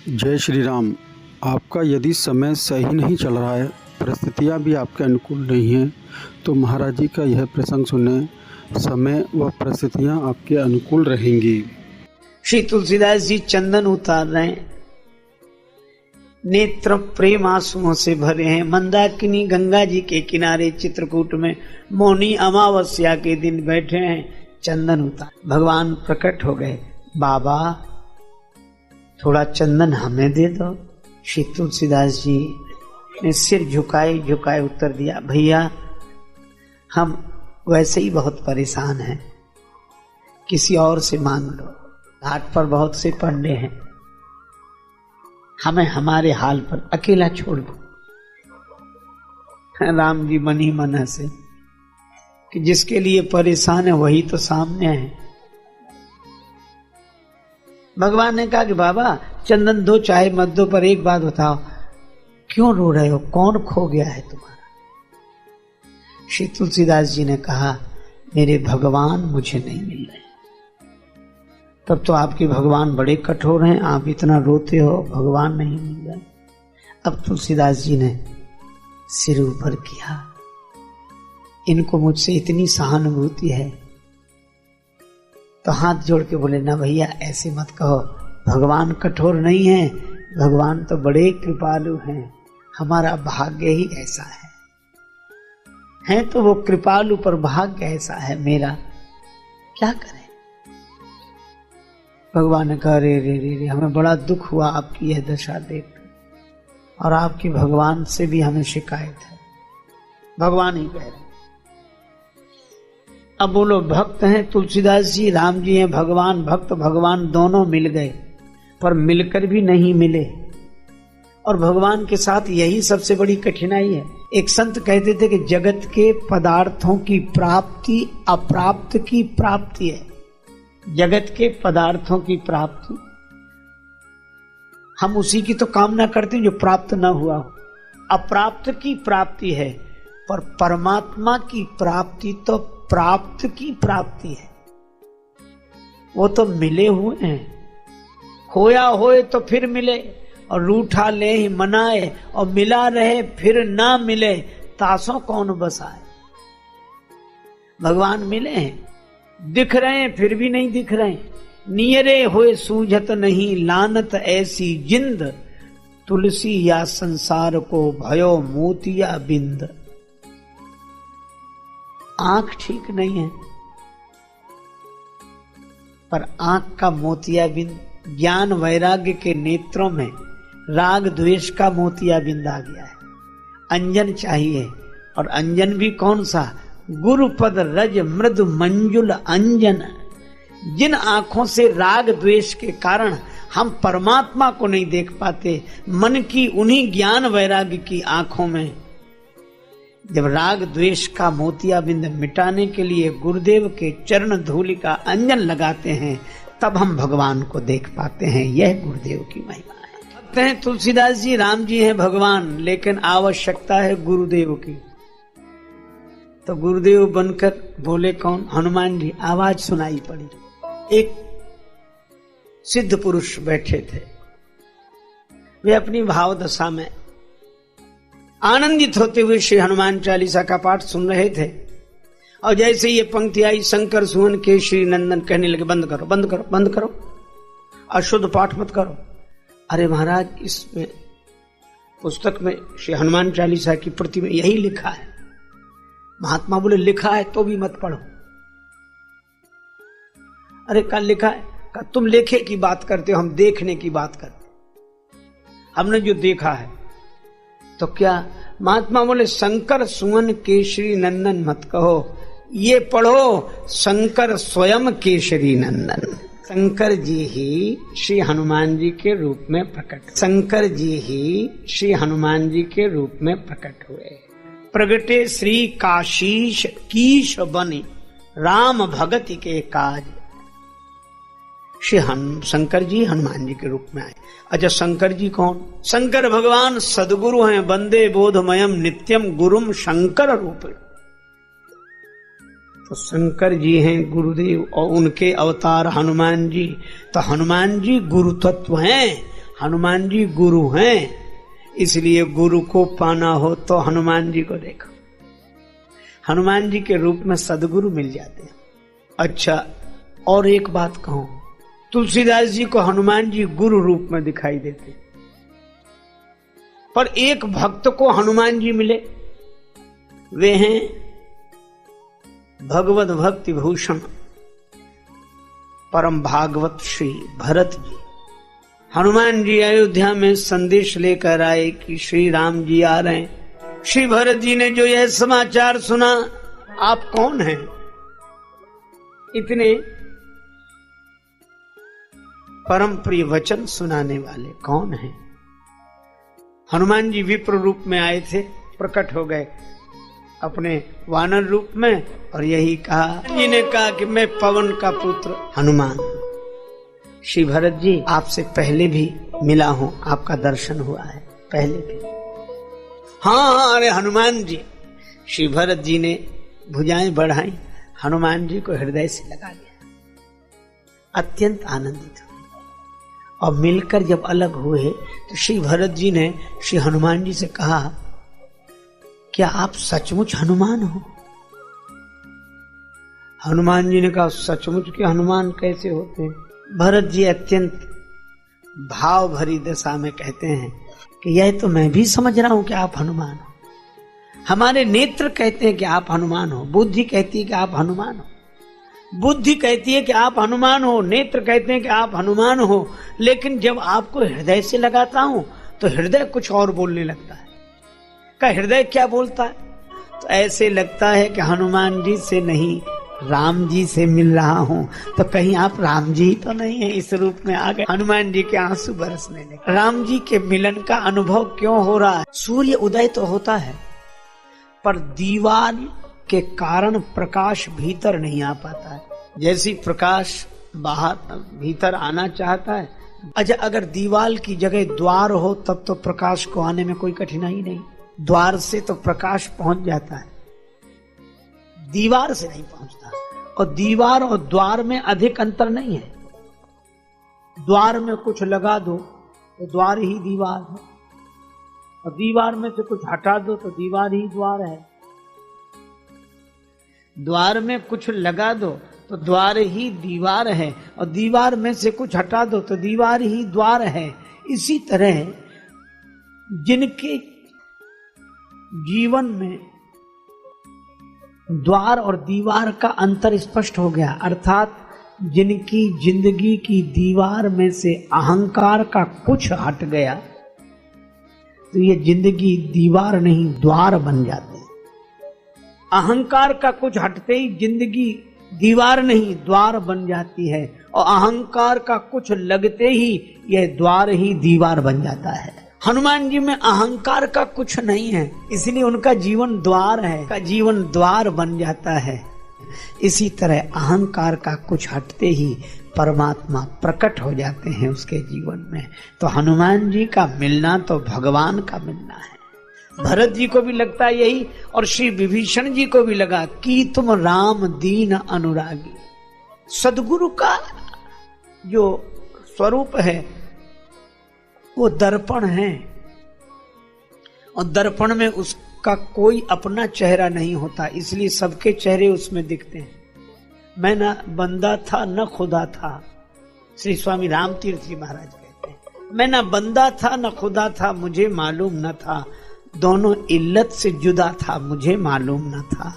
जय श्री राम। आपका यदि समय सही नहीं चल रहा है, परिस्थितियाँ भी आपके अनुकूल नहीं हैं, तो महाराज जी का यह प्रसंग सुने। समय व परिस्थितियाँ आपके अनुकूल रहेंगी। श्री तुलसीदास जी चंदन उतार रहे हैं, नेत्र प्रेम आंसुओं से भरे हैं। मंदाकिनी गंगा जी के किनारे चित्रकूट में मौनी अमावस्या के दिन बैठे हैं, चंदन उतार। भगवान प्रकट हो गए, बाबा थोड़ा चंदन हमें दे दो। श्री तुलसीदास जी ने सिर झुकाए झुकाए उत्तर दिया, भैया हम वैसे ही बहुत परेशान हैं, किसी और से मांग लो। घाट पर बहुत से पंडे हैं, हमें हमारे हाल पर अकेला छोड़ दो। राम जी मन ही मन हंसे कि जिसके लिए परेशान है वही तो सामने है। भगवान ने कहा कि बाबा चंदन दो चाहे मत दो, पर एक बात बताओ, क्यों रो रहे हो? कौन खो गया है तुम्हारा? श्री तुलसीदास जी ने कहा, मेरे भगवान मुझे नहीं मिल रहे। तब तो आपके भगवान बड़े कठोर हैं, आप इतना रोते हो, भगवान नहीं मिल रहे। अब तुलसीदास जी ने सिर ऊपर किया, इनको मुझसे इतनी सहानुभूति है, तो हाथ जोड़ के बोले, ना भैया ऐसे मत कहो, भगवान कठोर नहीं है, भगवान तो बड़े कृपालु हैं, हमारा भाग्य ही ऐसा है तो वो कृपालु पर भाग्य ऐसा है मेरा, क्या करें? भगवान ने कहा, रे रे रे रे, हमें बड़ा दुख हुआ आपकी यह दशा देख, और आपकी भगवान से भी हमें शिकायत है। भगवान ही कह रहे। अब बोलो, भक्त हैं तुलसीदास जी, राम जी हैं, भगवान भक्त भगवान दोनों मिल गए, पर मिलकर भी नहीं मिले। और भगवान के साथ यही सबसे बड़ी कठिनाई है। एक संत कहते थे कि जगत के पदार्थों की प्राप्ति अप्राप्त की प्राप्ति है। जगत के पदार्थों की प्राप्ति, हम उसी की तो कामना करते हैं जो प्राप्त ना हुआ हो। अप्राप्त की प्राप्ति है, पर परमात्मा की प्राप्ति तो प्राप्त की प्राप्ति है। वो तो मिले हुए हैं, खोया होए तो फिर मिले, और रूठा ले ही मनाए, और मिला रहे फिर ना मिले, तासों कौन बसाए। भगवान मिले हैं, दिख रहे हैं फिर भी नहीं दिख रहे हैं। नियरे होए सूझत नहीं, लानत ऐसी जिंद, तुलसी या संसार को भयो मोतिया बिंद। आंख ठीक नहीं है, पर आंख का मोतिया बिंद, ज्ञान वैराग्य के नेत्रों में राग द्वेष का मोतिया बिंद आ गया है। अंजन चाहिए, और अंजन भी कौन सा? गुरुपद रज मृदु मंजुल अंजन। जिन आंखों से राग द्वेष के कारण हम परमात्मा को नहीं देख पाते, मन की उन्हीं ज्ञान वैराग्य की आंखों में जब राग द्वेष का मोतिया बिंद मिटाने के लिए गुरुदेव के चरण धूलि का अंजन लगाते हैं, तब हम भगवान को देख पाते हैं। यह गुरुदेव की महिमा है। कहते हैं तुलसीदास जी, राम जी हैं भगवान, लेकिन आवश्यकता है गुरुदेव की। तो गुरुदेव बनकर बोले कौन? हनुमान जी। आवाज सुनाई पड़ी, एक सिद्ध पुरुष बैठे थे, वे अपनी भाव दशा में आनंदित होते हुए श्री हनुमान चालीसा का पाठ सुन रहे थे। और जैसे ये पंक्ति आई, शंकर सुवन के श्री नंदन, कहने लगे, बंद करो बंद करो बंद करो, अशुद्ध पाठ मत करो। अरे महाराज, इसमें पुस्तक में श्री हनुमान चालीसा की प्रति में यही लिखा है। महात्मा बोले, लिखा है तो भी मत पढ़ो। अरे कल लिखा है? कल तुम लेखे की बात करते हो, हम देखने की बात करते, हमने जो देखा है। तो क्या? महात्मा बोले, शंकर सुवन केशरी नंदन मत कहो, ये पढ़ो, शंकर स्वयं केशरी नंदन। शंकर जी ही श्री हनुमान जी के रूप में प्रकट, शंकर जी ही श्री हनुमान जी के रूप में प्रकट हुए। प्रगटे श्री काशीश कीश बने, राम भगति के काज। श्री शंकर जी हनुमान जी के रूप में आए। अच्छा, शंकर जी कौन? शंकर भगवान सदगुरु हैं, वंदे बोधमयम नित्यम गुरुम शंकर रूप। तो शंकर जी हैं गुरुदेव, और उनके अवतार हनुमान जी। तो हनुमान जी गुरु तत्व हैं, हनुमान जी गुरु हैं, इसलिए गुरु को पाना हो तो हनुमान जी को देखो। हनुमान जी के रूप में सदगुरु मिल जाते हैं। अच्छा, और एक बात कहूं, तुलसीदास जी को हनुमान जी गुरु रूप में दिखाई देते, पर एक भक्त को हनुमान जी मिले, वे हैं भगवत भक्ति भूषण परम भागवत श्री भरत जी। हनुमान जी अयोध्या में संदेश लेकर आए कि श्री राम जी आ रहे हैं। श्री भरत जी ने जो यह समाचार सुना, आप कौन हैं? इतने परम प्रिय वचन सुनाने वाले कौन हैं? हनुमान जी विप्र रूप में आए थे, प्रकट हो गए अपने वानर रूप में, और यही कहा, जी ने कहा कि मैं पवन का पुत्र हनुमान। श्री भरत जी, आपसे पहले भी मिला हूं, आपका दर्शन हुआ है पहले भी। हाँ, अरे हनुमान जी। श्री भरत जी ने भुजाएं बढ़ाई, हनुमान जी को हृदय से लगा लिया, अत्यंत आनंदित हुए। और मिलकर जब अलग हुए तो श्री भरत जी ने श्री हनुमान जी से कहा, क्या आप सचमुच हनुमान हो? हनुमान जी ने कहा, सचमुच के हनुमान कैसे होते हैं? भरत जी अत्यंत भाव भरी दशा में कहते हैं कि यह तो मैं भी समझ रहा हूं कि आप हनुमान हो। हमारे नेत्र कहते हैं कि आप हनुमान हो, बुद्धि कहती है कि आप हनुमान हो, बुद्धि कहती है कि आप हनुमान हो, नेत्र कहते हैं कि आप हनुमान हो, लेकिन जब आपको हृदय से लगाता हूं तो हृदय कुछ और बोलने लगता है। का हृदय क्या बोलता है? तो ऐसे लगता है कि हनुमान जी से नहीं, राम जी से मिल रहा हूं, तो कहीं आप राम जी तो नहीं है? इस रूप में आ गए। हनुमान जी के आंसू बरसने लगे। राम जी के मिलन का अनुभव क्यों हो रहा है? सूर्य उदय तो होता है, पर दीवार के कारण प्रकाश भीतर नहीं आ पाता है। जैसी प्रकाश बाहर भीतर आना चाहता है, अच्छा अगर दीवार की जगह द्वार हो तब तो प्रकाश को आने में कोई कठिनाई नहीं, द्वार से तो प्रकाश पहुंच जाता है, दीवार से नहीं पहुंचता। और दीवार और द्वार में अधिक अंतर नहीं है। द्वार में कुछ लगा दो तो द्वार ही दीवार है, और दीवार में से कुछ हटा दो तो दीवार ही द्वार है। द्वार में कुछ लगा दो तो द्वार ही दीवार है, और दीवार में से कुछ हटा दो तो दीवार ही द्वार है। इसी तरह जिनके जीवन में द्वार और दीवार का अंतर स्पष्ट हो गया, अर्थात जिनकी जिंदगी की दीवार में से अहंकार का कुछ हट गया, तो ये जिंदगी दीवार नहीं द्वार बन जाती। अहंकार का कुछ हटते ही जिंदगी दीवार नहीं द्वार बन जाती है, और अहंकार का कुछ लगते ही यह द्वार ही दीवार बन जाता है। हनुमान जी में अहंकार का कुछ नहीं है, इसलिए उनका जीवन द्वार है, का जीवन द्वार बन जाता है। इसी तरह अहंकार का कुछ हटते ही परमात्मा प्रकट हो जाते हैं उसके जीवन में। तो हनुमान जी का मिलना तो भगवान का मिलना है। भरत जी को भी लगता यही, और श्री विभीषण जी को भी लगा कि तुम राम दीन अनुरागी। सदगुरु का जो स्वरूप है वो दर्पण है, और दर्पण में उसका कोई अपना चेहरा नहीं होता, इसलिए सबके चेहरे उसमें दिखते हैं। मैं न बंदा था न खुदा था, श्री स्वामी राम तीर्थ जी महाराज कहते हैं, मैं न बंदा था न खुदा था, मुझे मालूम न था, दोनों इल्लत से जुदा था, मुझे मालूम न था,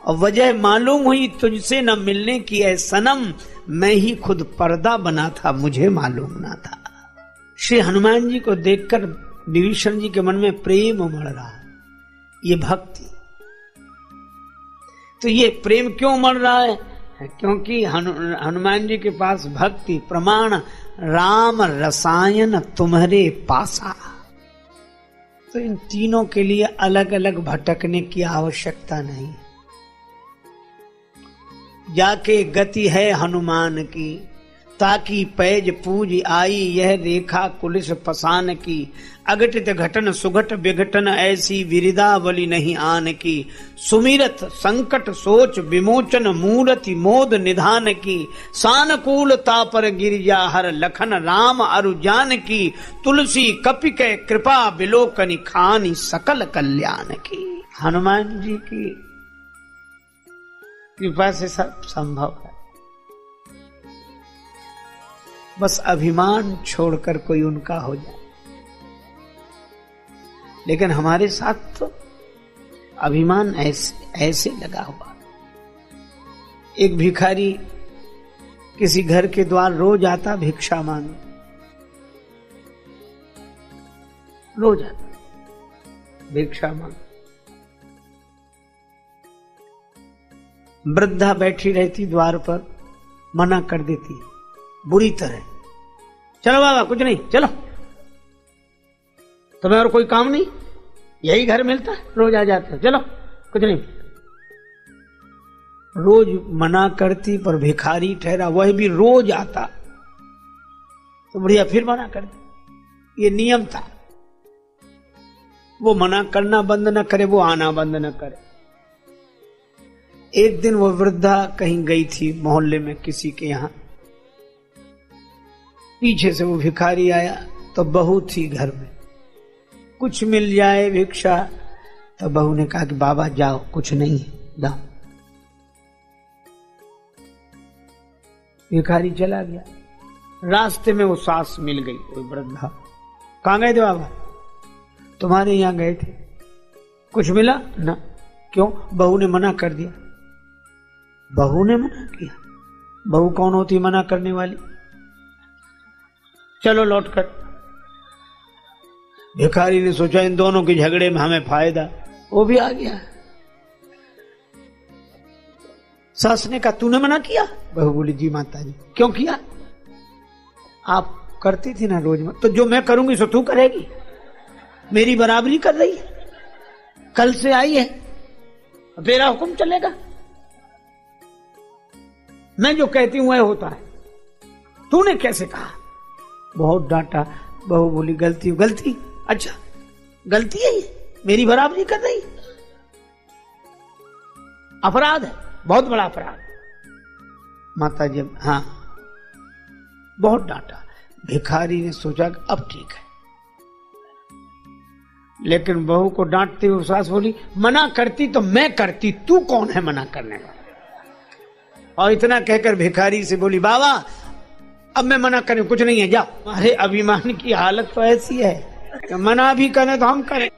और वजह मालूम हुई तुझसे न मिलने की है सनम, मैं ही खुद पर्दा बना था, मुझे मालूम न था। श्री हनुमान जी को देखकर विभीषण जी के मन में प्रेम उमड़ रहा, ये भक्ति। तो ये प्रेम क्यों उमड़ रहा है? क्योंकि हनुमान जी के पास भक्ति प्रमाण राम रसायन तुम्हारे पासा। तो इन तीनों के लिए अलग अलग भटकने की आवश्यकता नहीं। जाके गति है हनुमान की, ताकि पैज पूज आई यह रेखा कुलिस पसान की। अघटित घटन सुघट विघटन ऐसी विरिदावली नहीं आन की। सुमिरत संकट सोच विमोचन मूर्ति मोद निधान की। सानुकूलता पर गिरिजा हर लखन राम अरु जान की। तुलसी कपिके कृपा बिलोकनि खानी सकल कल्याण की। हनुमान जी की कृपा से सब संभव है। बस अभिमान छोड़कर कोई उनका हो जाए। लेकिन हमारे साथ तो अभिमान ऐसे लगा हुआ। एक भिखारी किसी घर के द्वार रोज आता भिक्षा मांगे, रोज आता भिक्षा मांगे। वृद्धा बैठी रहती द्वार पर, मना कर देती बुरी तरह, चलो बाबा कुछ नहीं, चलो तुम्हें और कोई काम नहीं, यही घर मिलता है, रोज आ जाते हैं, चलो कुछ नहीं। रोज मना करती पर भिखारी ठहरा, वह भी रोज आता तो बढ़िया फिर मना करती। ये नियम था, वो मना करना बंद न करे, वो आना बंद न करे। एक दिन वो वृद्धा कहीं गई थी मोहल्ले में किसी के यहां, पीछे से वो भिखारी आया तो बहू थी घर में, कुछ मिल जाए भिक्षा। तो बहू ने कहा कि बाबा जाओ, कुछ नहीं है, जाओ। भिखारी चला गया। रास्ते में वो सास मिल गई, वो वृद्धा। कहां गए थे बाबा? तुम्हारे यहां गए थे, कुछ मिला ना? क्यों? बहू ने मना कर दिया। बहू ने मना किया? बहू कौन होती मना करने वाली? चलो लौट कर। भिखारी ने सोचा इन दोनों के झगड़े में हमें फायदा, वो भी आ गया। सास ने कहा तूने मना किया? बहू बोली जी माता जी। क्यों किया? आप करती थी ना रोज में, तो जो मैं करूंगी सो तू करेगी? मेरी बराबरी कर रही है, कल से आई है, तेरा हुक्म चलेगा। मैं जो कहती हूं वह होता है, तूने कैसे कहा? बहुत डांटा। बहू बोली गलती गलती, अच्छा गलती है ये, मेरी बराबरी कर रही, अपराध है, बहुत बड़ा अपराध। माता जी हाँ, बहुत डांटा। भिखारी ने सोचा कि अब ठीक है, लेकिन बहू को डांटते हुए सास बोली मना करती तो मैं करती, तू कौन है मना करने वाला? और इतना कहकर भिखारी से बोली बाबा अब मैं मना करूं, कुछ नहीं है, जाओ। अरे अभिमान की हालत तो ऐसी है, मना भी करें तो हम करें।